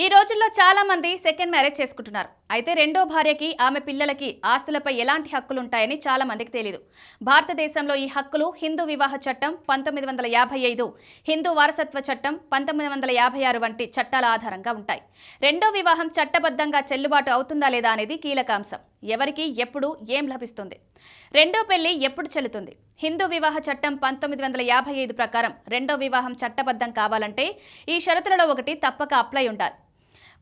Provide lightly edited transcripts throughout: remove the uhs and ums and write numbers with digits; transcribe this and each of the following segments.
ఈ రోజుల్లో చాలా మంది సెకండ్ మ్యారేజ్ చేసుకుంటున్నారు. అయితే రెండో భార్యకి ఆమె పిల్లలకి ఆస్తులపై ఎలాంటి హక్కులు ఉంటాయని చాలా మందికి తెలియదు. భారతదేశంలో ఈ హక్కులు హిందూ వివాహ చట్టం 1955, హిందూ వారసత్వ చట్టం 1956 వంటి చట్టాల ఆధారంగా ఉంటాయి. రెండో వివాహం చట్టబద్ధంగా చెల్లుబాటు అవుతుందా లేదా అనేది కీలక అంశం. ఎవరికి ఎప్పుడు ఏం లభిస్తుంది, రెండో పెళ్లి ఎప్పుడు చెల్లుతుంది? హిందూ వివాహ చట్టం 1955 ప్రకారం రెండో వివాహం చట్టబద్ధం కావాలంటే ఈ షరతులలో ఒకటి తప్పక అప్లై ఉండాలి.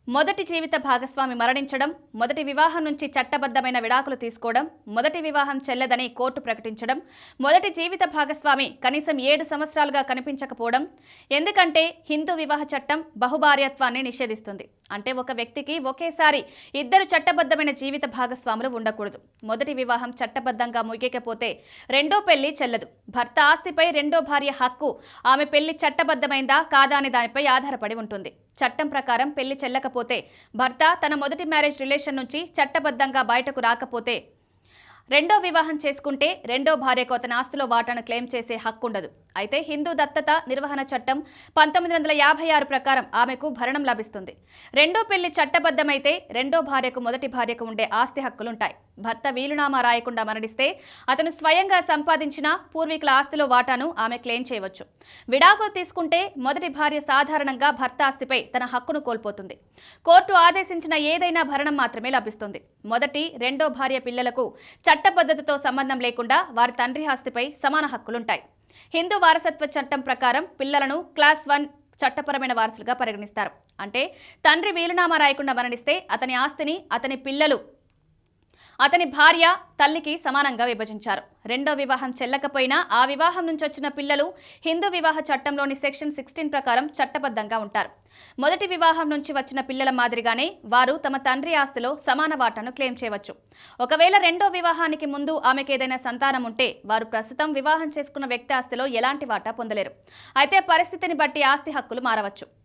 మొదటి జీవిత భాగస్వామి మరణించడం, మొదటి వివాహం నుంచి చట్టబద్ధమైన విడాకులు తీసుకోవడం, మొదటి వివాహం చెల్లదని కోర్టు ప్రకటించడం, మొదటి జీవిత భాగస్వామి కనీసం 7 సంవత్సరాలుగా కనిపించకపోవడం. ఎందుకంటే హిందూ వివాహ చట్టం బహుభార్యత్వాన్ని నిషేధిస్తుంది. అంటే ఒక వ్యక్తికి ఒకేసారి 2 చట్టబద్ధమైన జీవిత భాగస్వాములు ఉండకూడదు. మొదటి వివాహం చట్టబద్ధంగా ముగియకపోతే రెండో పెళ్లి చెల్లదు. భర్త ఆస్తిపై రెండో భార్య హక్కు ఆమె పెళ్లి చట్టబద్ధమైందా కాదా అనే దానిపై ఆధారపడి ఉంటుంది. చట్టం ప్రకారం పెళ్లి చెల్లకపోతే, భర్త తన మొదటి మ్యారేజ్ రిలేషన్ నుంచి చట్టబద్ధంగా బయటకు రాకపోతే, రెండో వివాహం చేసుకుంటే రెండో భార్యకు అతని ఆస్తిలో వాటాను క్లెయిమ్ చేసే హక్కు ఉండదు. అయితే హిందూ దత్తత నిర్వహణ చట్టం 1956 ప్రకారం ఆమెకు భరణం లభిస్తుంది. రెండో పెళ్లి చట్టబద్ధమైతే రెండో భార్యకు మొదటి భార్యకు ఉండే ఆస్తి హక్కులుంటాయి. భర్త వీలునామా రాయకుండా మరణిస్తే అతను స్వయంగా సంపాదించిన పూర్వీకుల ఆస్తిలో వాటాను ఆమె క్లెయిమ్ చేయవచ్చు. విడాకులు తీసుకుంటే మొదటి భార్య సాధారణంగా భర్త ఆస్తిపై తన హక్కును కోల్పోతుంది. కోర్టు ఆదేశించిన ఏదైనా భరణం మాత్రమే లభిస్తుంది. మొదటి రెండో భార్య పిల్లలకు చట్టబద్ధతతో సంబంధం లేకుండా వారి తండ్రి ఆస్తిపై సమాన హక్కులుంటాయి. హిందూ వారసత్వ చట్టం ప్రకారం పిల్లలను క్లాస్ 1 చట్టపరమైన వారసులుగా పరిగణిస్తారు. అంటే తండ్రి వీలునామా రాయకుండా మరణిస్తే అతని ఆస్తిని అతని పిల్లలు అతని భార్య తల్లికి సమానంగా విభజించారు. రెండో వివాహం చెల్లకపోయినా ఆ వివాహం నుంచి వచ్చిన పిల్లలు హిందూ వివాహ చట్టంలోని సెక్షన్ 16 ప్రకారం చట్టబద్ధంగా ఉంటారు. మొదటి వివాహం నుంచి వచ్చిన పిల్లల మాదిరిగానే వారు తమ తండ్రి ఆస్తిలో సమాన వాటాను క్లెయిమ్ చేయవచ్చు. ఒకవేళ రెండో వివాహానికి ముందు ఆమెకు ఏదైనా సంతానం ఉంటే వారు ప్రస్తుతం వివాహం చేసుకున్న వ్యక్తి ఆస్తిలో ఎలాంటి వాటా పొందలేరు. అయితే పరిస్థితిని బట్టి ఆస్తి హక్కులు మారవచ్చు.